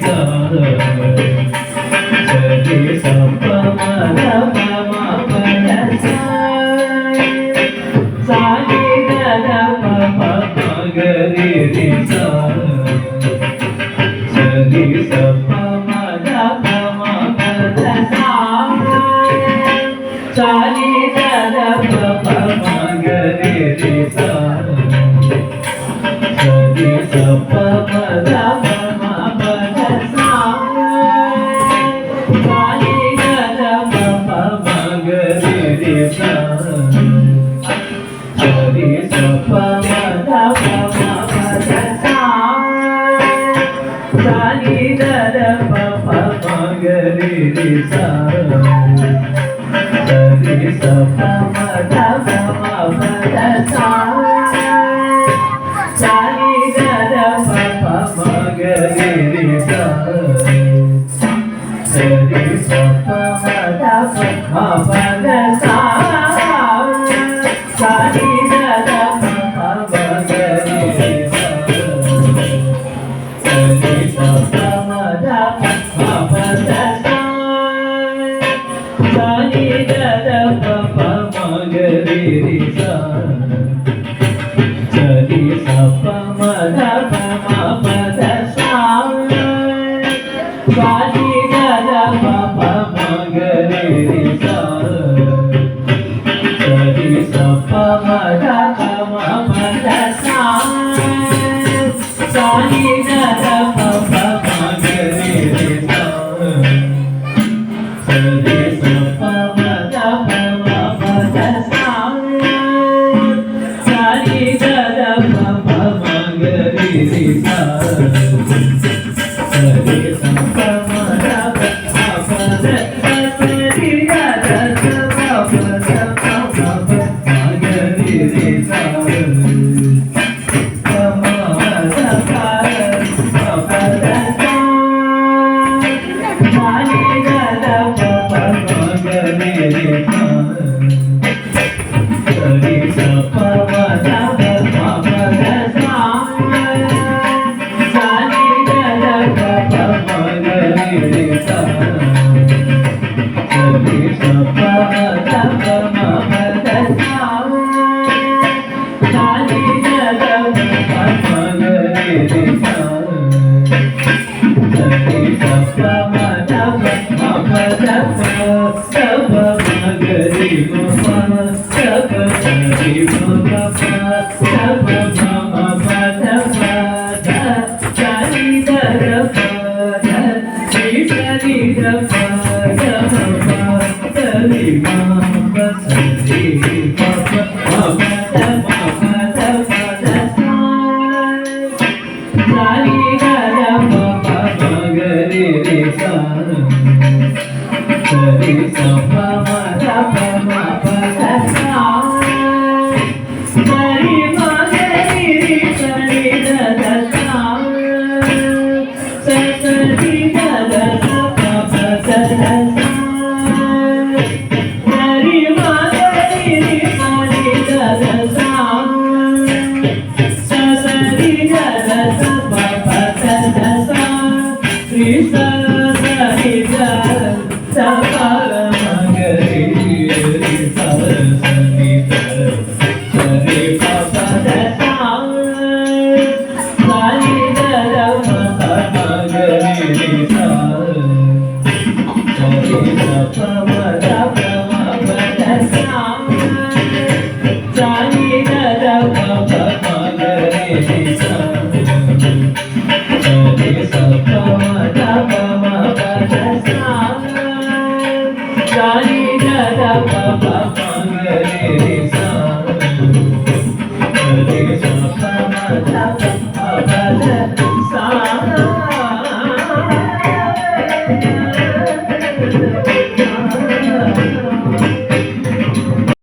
sa sa ri sa pa ma da pa ma pa da sa ni da da pa pa ma ga ri sa sa ri sa pa ma da pa ma pa da sa ni da da pa pa ma ga ri sa sa ri sa pa ma da pa ma pa da sa ni da da pa pa ma ga ri sa sa ri sa pa ma da pa ma pa da sa ni da da pa pa ma ga ri sa sa ri sa pa ma da pa ma pa da sa ni da da pa pa ma ga ri sa sa ri sa pa ma da pa ma pa da sa ni da da pa pa ma ga ri sa sa ri sa pa ma da pa ma pa da sa ni da da pa pa ma ga ri sa sa ri sa pa ma da pa ma pa da sa ni da da pa pa ma ga ri sa sa ri sa pa ma da pa ma pa da sa ni da da pa pa ma ga ri sa sa ri sa pa ma da pa ma pa da sa ni da da pa pa ma ga ri sa sa ri sa pa ma da pa ma pa da sa ni da da pa pa da pa ma pa ma ga ri sa pa ma da pa ma pa da sa ni da da pa pa ma ga ri sa sa ri sa pa ma da pa ma pa da sa ni da da pa pa ma ga ri sa sa ri sa pa ma da pa ma pa da sa ni da da pa pa ma ga ri sa sa ri sa pa ma da pa ma pa da sa pa ma ga ri ma pa sa pa ri ma pa sa pa ma pa da pa da sa ni da da pa da ni sa ni da pa da ma pa da ri ma pa sa ri pa pa ma pa da ma pa da pa da sa ni da da pa pa ma ga ri sa sa ri sa pa ma da pa ma pa da sa